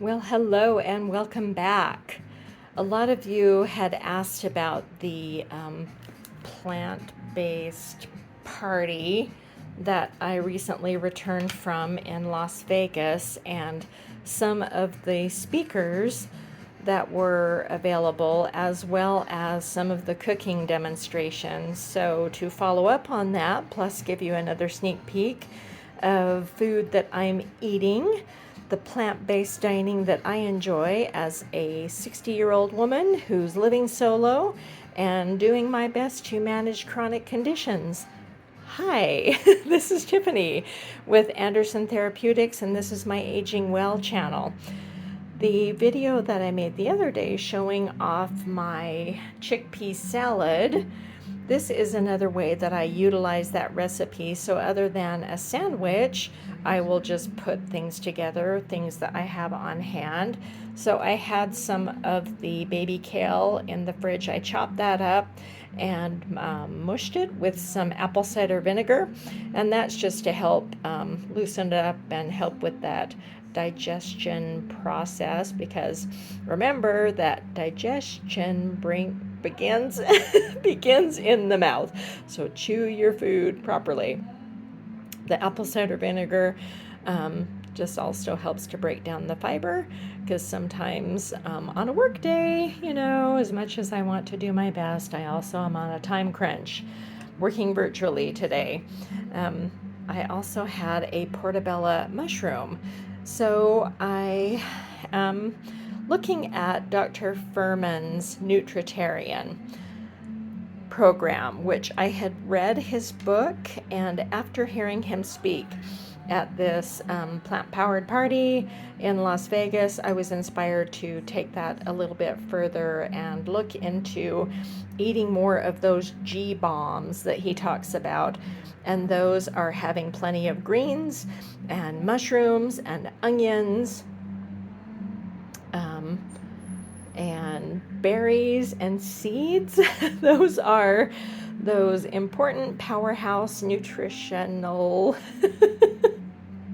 Well, hello and welcome back. A lot of you had asked about the plant-based party that I recently returned from in Las Vegas, and some of the speakers that were available, as well as some of the cooking demonstrations. So, to follow up on that, plus give you another sneak peek of food that I'm eating, the plant based dining that I enjoy as a 60-year-old woman who's living solo and doing my best to manage chronic conditions. Hi, this is Tiffany with Anderson Therapeutics, and this is my Aging Well channel. The video that I made the other day showing off my chickpea salad, this is another way that I utilize that recipe. So other than a sandwich, I will just put things together, things that I have on hand. So I had some of the baby kale in the fridge. I chopped that up and mushed it with some apple cider vinegar. And that's just to help loosen it up and help with that digestion process, because remember that digestion begins begins in the mouth. So chew your food properly. The apple cider vinegar just also helps to break down the fiber, because sometimes on a work day, as much as I want to do my best, I also am on a time crunch working virtually today. I also had a portobello mushroom. So I am looking at Dr. Furman's Nutritarian program, which I had read his book, and after hearing him speak at this plant-powered party in Las Vegas, I was inspired to take that a little bit further and look into eating more of those G bombs that he talks about. And those are having plenty of greens and mushrooms and onions, and berries and seeds. Those are those important powerhouse nutritional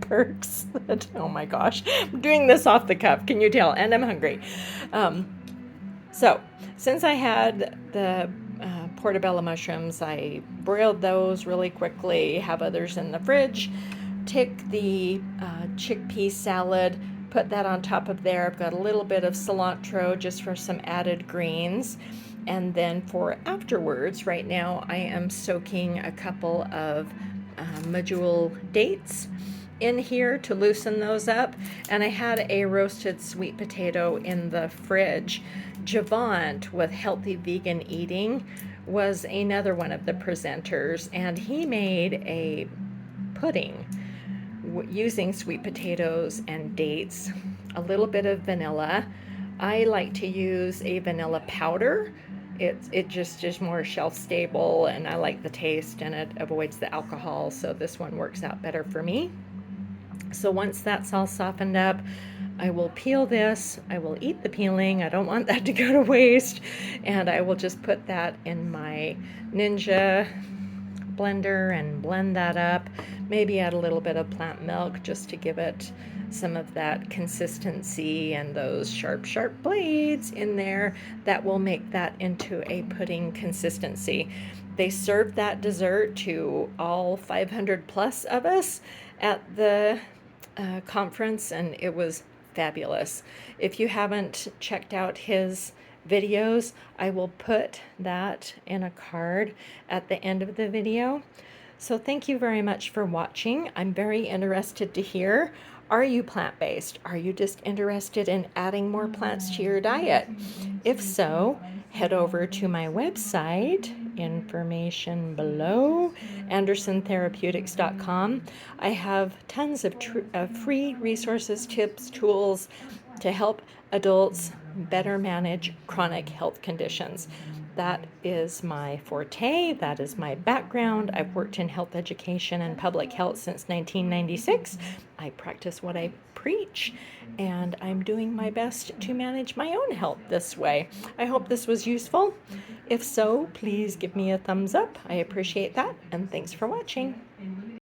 perks that, oh my gosh, I'm doing this off the cuff, can you tell? And I'm hungry. So since I had the portobello mushrooms, I broiled those really quickly, have others in the fridge. Take the chickpea salad, put that on top of there. I've got a little bit of cilantro just for some added greens. And then for afterwards, right now I am soaking a couple of medjool dates in here to loosen those up. And I had a roasted sweet potato in the fridge. Javant with Healthy Vegan Eating was another one of the presenters, and he made a pudding using sweet potatoes and dates, a little bit of vanilla. I like to use a vanilla powder. It just is more shelf stable, and I like the taste, and it avoids the alcohol, so this one works out better for me. So once that's all softened up, I will peel this. I will eat the peeling. I don't want that to go to waste. And I will just put that in my Ninja blender and blend that up. Maybe add a little bit of plant milk just to give it some of that consistency and those sharp blades in there that will make that into a pudding consistency. They served that dessert to all 500 plus of us at the conference, and it was fabulous. If you haven't checked out his videos, I will put that in a card at the end of the video. So thank you very much for watching. I'm very interested to hear, are you plant-based? Are you just interested in adding more plants to your diet? If so, head over to my website, information below, andersontherapeutics.com. I have tons of free resources, tips, tools to help adults better manage chronic health conditions. That is my forte. That is my background. I've worked in health education and public health since 1996. I practice what I preach, and I'm doing my best to manage my own health this way. I hope this was useful. If so, please give me a thumbs up. I appreciate that, and thanks for watching.